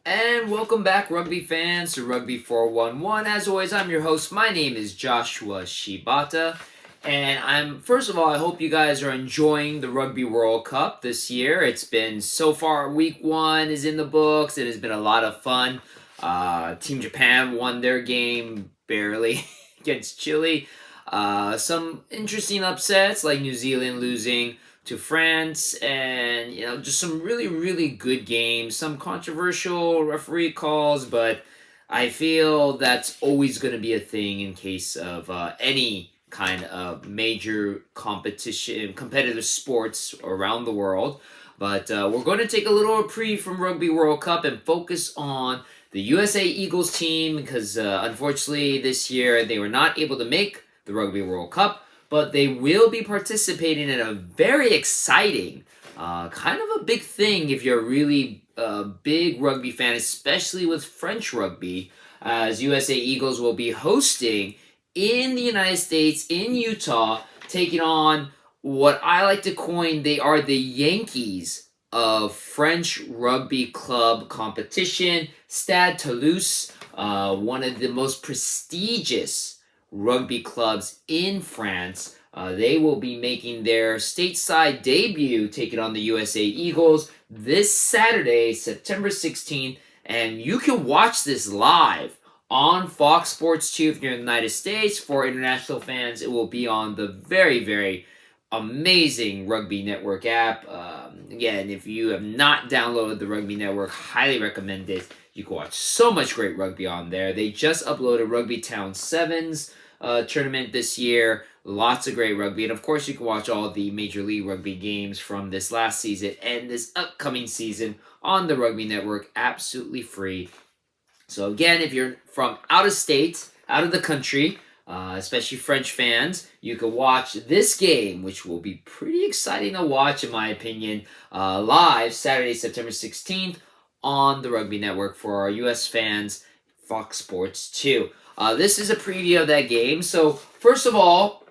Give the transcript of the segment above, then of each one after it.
And welcome back, rugby fans, to Rugby411. As always, I'm your host. My name is Joshua Shibata. And first of all, I hope you guys are enjoying the Rugby World Cup this year. It's been so far, week one is in the books. It has been a lot of fun. Team Japan won their game barely against Chile. Some interesting upsets like New Zealand losing to France, and just some really, really good games. Some controversial referee calls, but I feel that's always going to be a thing in case of any kind of major competitive sports around the world. But we're going to take a little reprieve from Rugby World Cup and focus on the USA Eagles team because unfortunately this year they were not able to make the Rugby World Cup, but they will be participating in a very exciting, kind of a big thing if you're a really big rugby fan, especially with French rugby, as USA Eagles will be hosting in the United States, in Utah, taking on what I like to coin, they are the Yankees of French rugby club competition. Stade Toulouse, one of the most prestigious rugby clubs in France. They will be making their stateside debut, taking on the USA Eagles this Saturday, September 16th, and you can watch this live on Fox Sports 2 if you're in the United States. For international fans, it will be on the very, very amazing Rugby Network app. Again, if you have not downloaded the Rugby Network, highly recommend it. You can watch so much great rugby on there. They just uploaded Rugby Town 7's tournament this year. Lots of great rugby. And of course, you can watch all the Major League Rugby games from this last season and this upcoming season on the Rugby Network, absolutely free. So again, if you're from out of state, out of the country, especially French fans, you can watch this game, which will be pretty exciting to watch, in my opinion, live Saturday, September 16th on the Rugby Network for our U.S. fans, Fox Sports 2. This is a preview of that game. So first of all,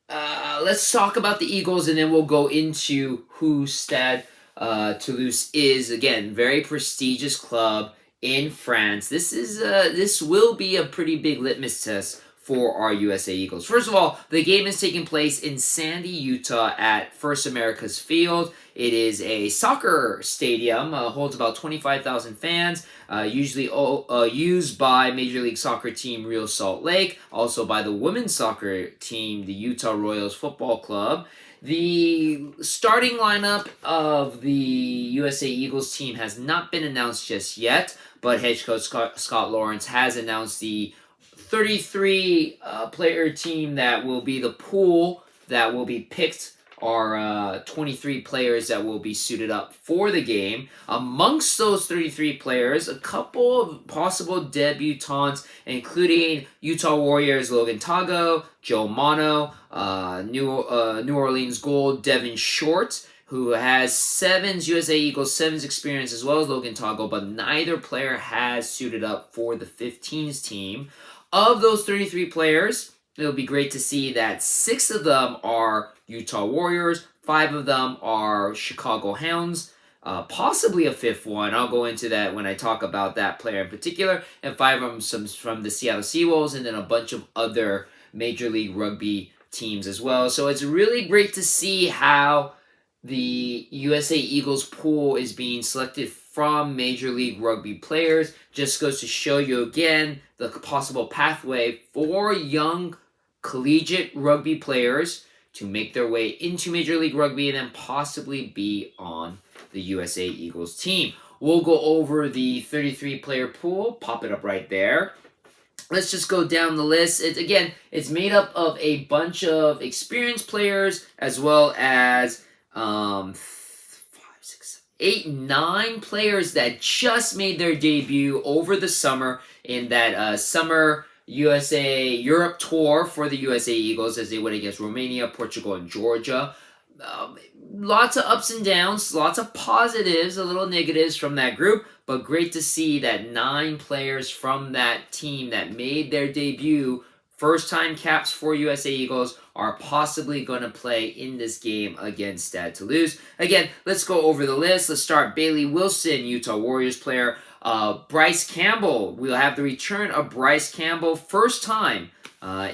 let's talk about the Eagles, and then we'll go into who Stade Toulouse is. Again, very prestigious club in France. This will be a pretty big litmus test for our USA Eagles. First of all, the game is taking place in Sandy, Utah at First America's Field. It is a soccer stadium, holds about 25,000 fans, usually used by Major League Soccer team Real Salt Lake, also by the women's soccer team, the Utah Royals Football Club. The starting lineup of the USA Eagles team has not been announced just yet, but head coach Scott Lawrence has announced the 33 player team that will be the pool that will be picked are 23 players that will be suited up for the game. Amongst those 33 players, a couple of possible debutants, including Utah Warriors Logan Tago, Joe Mono, New Orleans Gold Devin Short, who has USA Eagles Sevens experience, as well as Logan Tago, but neither player has suited up for the 15s team. Of those 33 players, it'll be great to see that 6 of them are Utah Warriors, 5 of them are Chicago Hounds, possibly a 5th one. I'll go into that when I talk about that player in particular, and 5 of them from the Seattle Seawolves, and then a bunch of other Major League Rugby teams as well. So it's really great to see how the USA Eagles pool is being selected from Major League Rugby players. Just goes to show you again the possible pathway for young collegiate rugby players to make their way into Major League Rugby and then possibly be on the USA Eagles team. We'll go over the 33 player pool, pop it up right there. Let's just go down the list. It's made up of a bunch of experienced players as well as 9 players that just made their debut over the summer in that summer USA Europe tour for the USA Eagles as they went against Romania, Portugal, and Georgia. Lots of ups and downs, lots of positives, a little negatives from that group, but great to see that 9 players from that team that made their debut, first-time caps for USA Eagles, are possibly going to play in this game against Stade Toulouse. Again, let's go over the list. Let's start Bailey Wilson, Utah Warriors player. Bryce Campbell, we'll have the return of Bryce Campbell, first time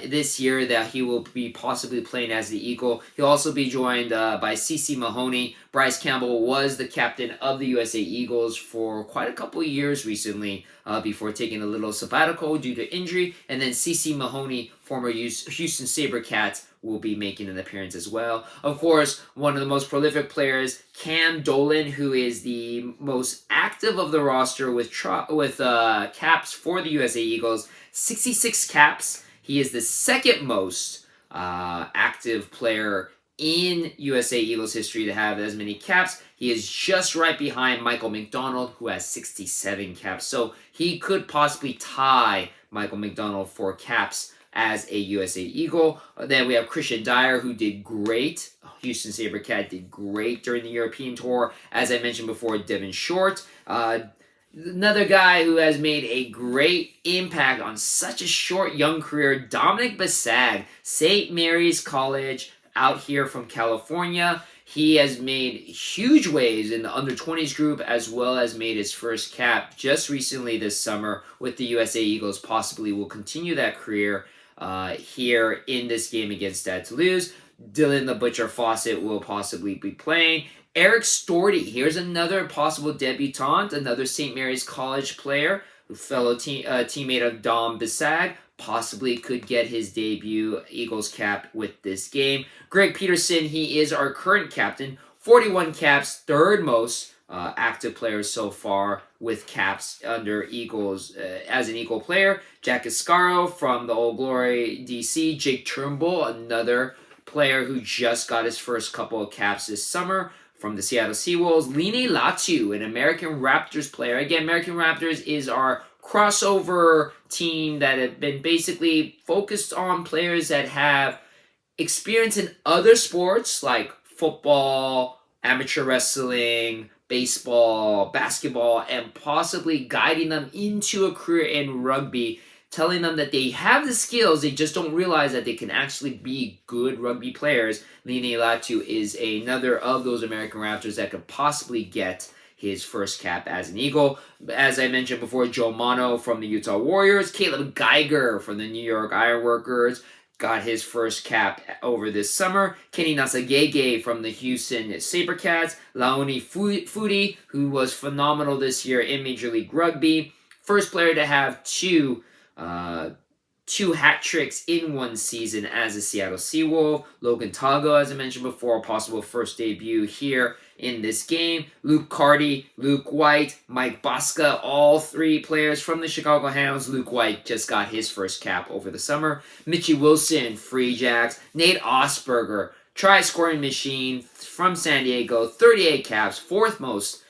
this year that he will be possibly playing as the Eagle. He'll also be joined by CeCe Mahoney. Bryce Campbell was the captain of the USA Eagles for quite a couple of years recently before taking a little sabbatical due to injury. And then CeCe Mahoney, former Houston SaberCats, will be making an appearance as well. Of course, one of the most prolific players, Cam Dolan, who is the most active of the roster with caps for the USA Eagles, 66 caps. He is the second most active player in USA Eagles history to have as many caps. He is just right behind Michael McDonald, who has 67 caps. So he could possibly tie Michael McDonald for caps as a USA Eagle. Then we have Christian Dyer, who did great. Houston SaberCat did great during the European tour. As I mentioned before, Devin Short. Another guy who has made a great impact on such a short young career, Dominic Basag, St. Mary's College out here from California. He has made huge waves in the under-20s group, as well as made his first cap just recently this summer with the USA Eagles. Possibly will continue that career here in this game against Stade Toulouse. Dylan the Butcher Fawcett will possibly be playing. Eric Storty, here's another possible debutant, another St. Mary's College player, fellow teammate of Dom Bisag, possibly could get his debut Eagles cap with this game. Greg Peterson, he is our current captain, 41 caps, third most active player so far with caps under Eagles as an Eagle player. Jack Iscaro from the Old Glory DC. Jake Turnbull, another player who just got his first couple of caps this summer from the Seattle Seawolves. Line Latu, an American Raptors player. Again, American Raptors is our crossover team that have been basically focused on players that have experience in other sports like football, amateur wrestling, baseball, basketball, and possibly guiding them into a career in rugby, telling them that they have the skills, they just don't realize that they can actually be good rugby players. Line Latu is another of those American Raptors that could possibly get his first cap as an Eagle. As I mentioned before, Joe Mono from the Utah Warriors, Caleb Geiger from the New York Ironworkers got his first cap over this summer. Kenny Nasagege from the Houston SaberCats, Laoni Fudi, who was phenomenal this year in Major League Rugby, first player to have two hat tricks in one season as a Seattle Seawolf. Logan Tago, as I mentioned before, possible first debut here in this game. Luke Carty, Luke White, Mike Bosca, all three players from the Chicago Hounds. Luke White just got his first cap over the summer. Mitchie Wilson, Free Jacks. Nate Osberger, try-scoring machine from San Diego, 38 caps, fourth most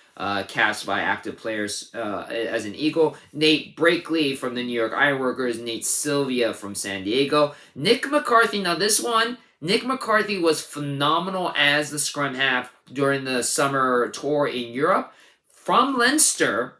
caps by active players as an Eagle. Nate Brakely from the New York Ironworkers. Nate Sylvia from San Diego. Nick McCarthy, now this one, Nick McCarthy was phenomenal as the scrum half during the summer tour in Europe from Leinster,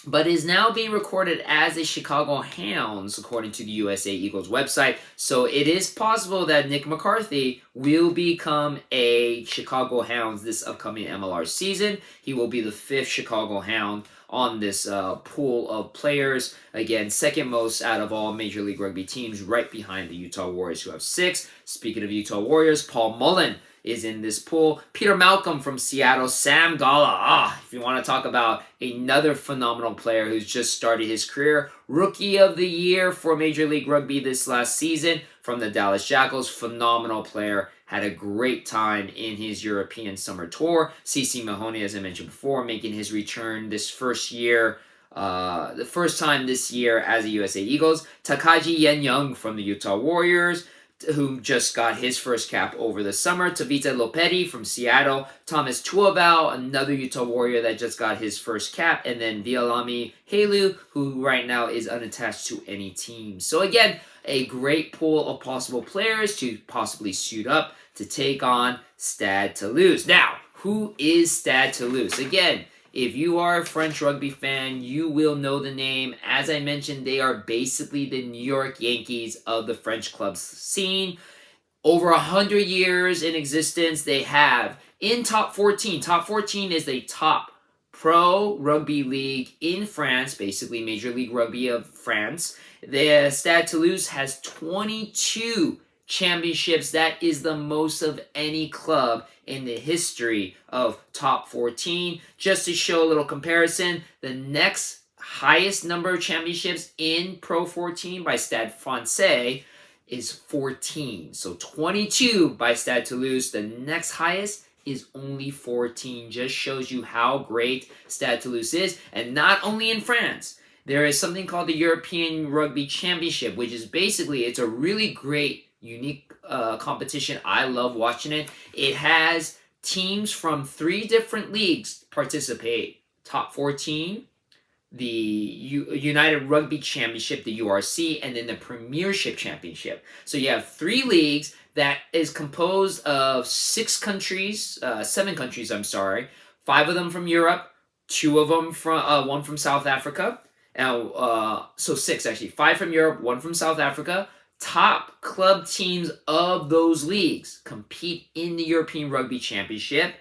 but is now being recorded as a Chicago Hounds, according to the USA Eagles website. So it is possible that Nick McCarthy will become a Chicago Hounds this upcoming MLR season. He will be the fifth Chicago Hound on this pool of players. Again, second most out of all Major League Rugby teams, right behind the Utah Warriors, who have 6. Speaking of Utah Warriors, Paul Mullen is in this pool. Peter Malcolm from Seattle. Sam Gala. If you want to talk about another phenomenal player who's just started his career. Rookie of the Year for Major League Rugby this last season from the Dallas Jackals. Phenomenal player. Had a great time in his European summer tour. CeCe Mahoney, as I mentioned before, making his return this first year. The first time this year as a USA Eagles. Takaji Yenyung from the Utah Warriors, who just got his first cap over the summer. Tavita Lopeti from Seattle. Thomas Tuoval, another Utah Warrior that just got his first cap. And then Vialami Helu, who right now is unattached to any team. So again, a great pool of possible players to possibly suit up to take on Stade Toulouse. Now, who is Stade Toulouse? Again, if you are a French rugby fan, you will know the name. As I mentioned, they are basically the New York Yankees of the French club scene. Over 100 years in existence, they have in top 14. Top 14 is the top pro rugby league in France, basically Major League Rugby of France. The Stade Toulouse has 22 championships. That is the most of any club in the history of top 14. Just to show a little comparison, the next highest number of championships in Pro 14 by Stade Francais is 14. So 22 by Stade Toulouse. The next highest is only 14. Just shows you how great Stade Toulouse is. And not only in France. There is something called the European Rugby Championship, which is basically, it's a really great, unique competition. I love watching it. It has teams from 3 different leagues participate. Top 14, the United Rugby Championship, the URC, and then the Premiership Championship. So you have 3 leagues that is composed of 7 countries, 5 of them from Europe, 2 of them from, 1 from South Africa. So 6 actually, 5 from Europe, 1 from South Africa. Top club teams of those leagues compete in the European Rugby Championship.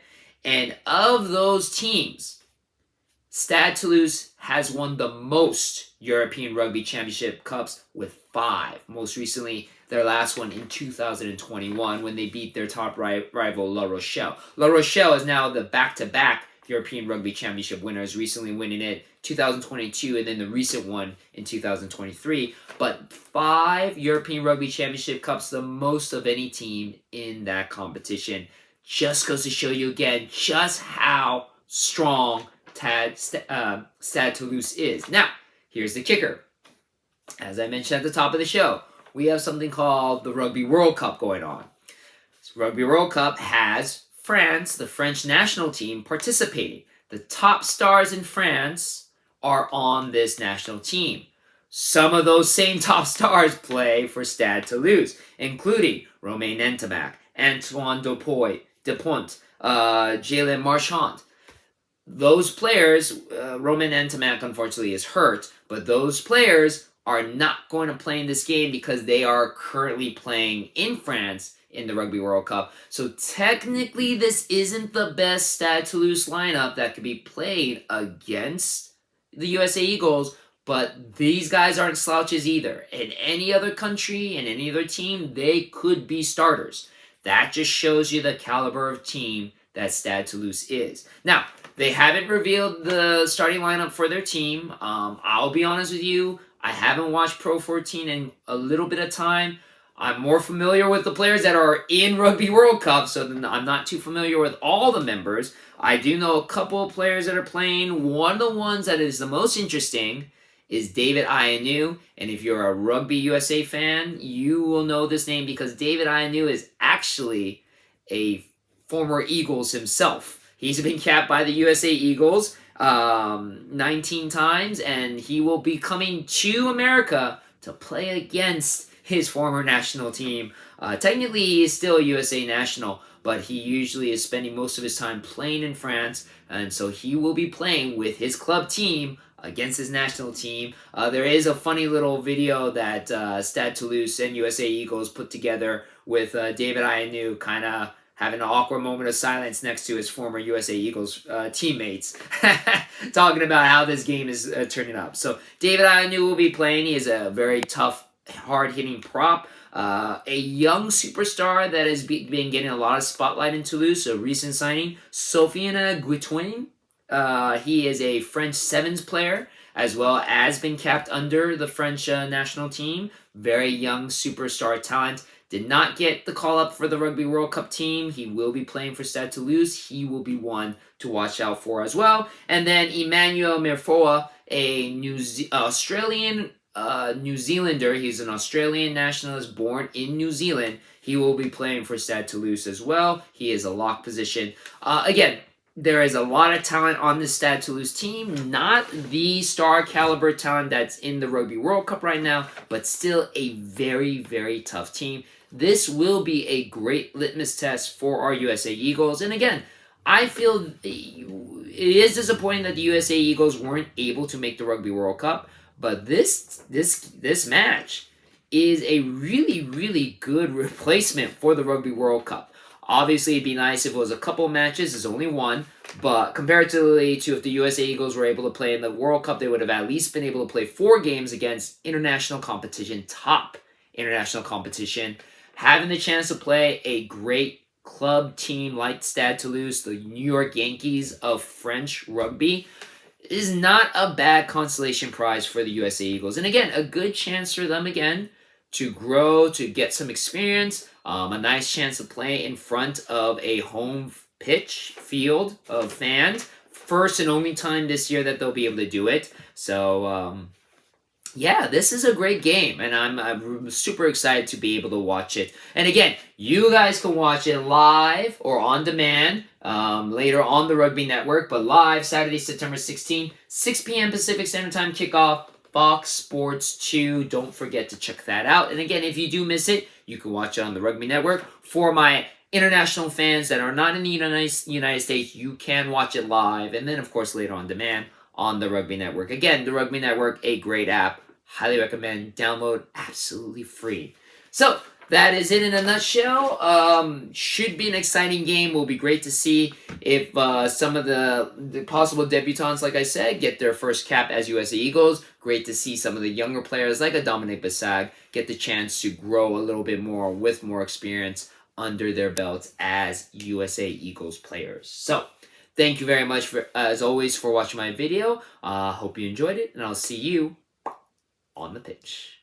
And of those teams, Stade Toulouse has won the most European Rugby Championship Cups with 5. Most recently, their last one in 2021 when they beat their top rival La Rochelle. La Rochelle is now the back-to-back European Rugby Championship winners, recently winning it 2022 and then the recent one in 2023. But 5 European Rugby Championship Cups, the most of any team in that competition. Just goes to show you again just how strong Stade Toulouse is. Now, here's the kicker. As I mentioned at the top of the show, we have something called the Rugby World Cup going on. This Rugby World Cup has France, the French national team, participating. The top stars in France are on this national team. Some of those same top stars play for Stade Toulouse, including Romain Ntamak, Antoine Dupont, Jalen Marchand. Those players, Romain Ntamak unfortunately is hurt, but those players are not going to play in this game because they are currently playing in France in the Rugby World Cup. So technically this isn't the best Stade Toulouse lineup that could be played against the USA Eagles, but these guys aren't slouches either. In any other country, in any other team, they could be starters. That just shows you the caliber of team that Stade Toulouse is. Now, they haven't revealed the starting lineup for their team. I'll be honest with you, I haven't watched Pro 14 in a little bit of time. I'm more familiar with the players that are in Rugby World Cup, so I'm not too familiar with all the members. I do know a couple of players that are playing. One of the ones that is the most interesting is David Ayanu, and if you're a Rugby USA fan, you will know this name because David Ayanu is actually a former Eagles himself. He's been capped by the USA Eagles 19 times, and he will be coming to America to play against his former national team. Technically, he is still a USA national, but he usually is spending most of his time playing in France, and so he will be playing with his club team against his national team. There is a funny little video that Stade Toulouse and USA Eagles put together with David Ayanu kind of having an awkward moment of silence next to his former USA Eagles teammates, talking about how this game is turning up. So David Ayanu will be playing. He is a very tough, hard-hitting prop. A young superstar that has been getting a lot of spotlight in Toulouse, a recent signing, Sofiane Guitoin. He is a French Sevens player, as well as been capped under the French national team. Very young superstar talent. Did not get the call-up for the Rugby World Cup team. He will be playing for Stade Toulouse. He will be one to watch out for as well. And then Emmanuel Mirfoa, a Australian New Zealander. He's an Australian nationalist born in New Zealand. He will be playing for Stade Toulouse as well. He is a lock position. Again, there is a lot of talent on the Stade Toulouse team. Not the star caliber talent that's in the Rugby World Cup right now, but still a very, very tough team. This will be a great litmus test for our USA Eagles. And again, I feel it is disappointing that the USA Eagles weren't able to make the Rugby World Cup, but this match is a really, really good replacement for the Rugby World Cup. Obviously, it'd be nice if it was a couple matches. There's only one. But comparatively to if the USA Eagles were able to play in the World Cup, they would have at least been able to play 4 games against international competition, top international competition. Having the chance to play a great club team like Stade Toulouse, the New York Yankees of French rugby, is not a bad consolation prize for the USA Eagles. And again, a good chance for them again to grow, to get some experience, a nice chance to play in front of a home pitch field of fans. First and only time this year that they'll be able to do it. So, yeah, this is a great game, and I'm super excited to be able to watch it. And again, you guys can watch it live or on demand later on the Rugby Network, but live Saturday, September 16th, 6 p.m. Pacific Standard Time kickoff, Fox Sports 2. Don't forget to check that out. And again, if you do miss it, you can watch it on the Rugby Network. For my international fans that are not in the United States, you can watch it live, and then, of course, later on demand on the Rugby Network. Again, the Rugby Network, a great app. Highly recommend. Download, absolutely free. So, that is it in a nutshell. Should be an exciting game. Will be great to see if some of the possible debutants, like I said, get their first cap as USA Eagles. Great to see some of the younger players, like a Dominic Bassag, get the chance to grow a little bit more with more experience under their belts as USA Eagles players. So, thank you very much, as always, for watching my video. Hope you enjoyed it, and I'll see you on the pitch.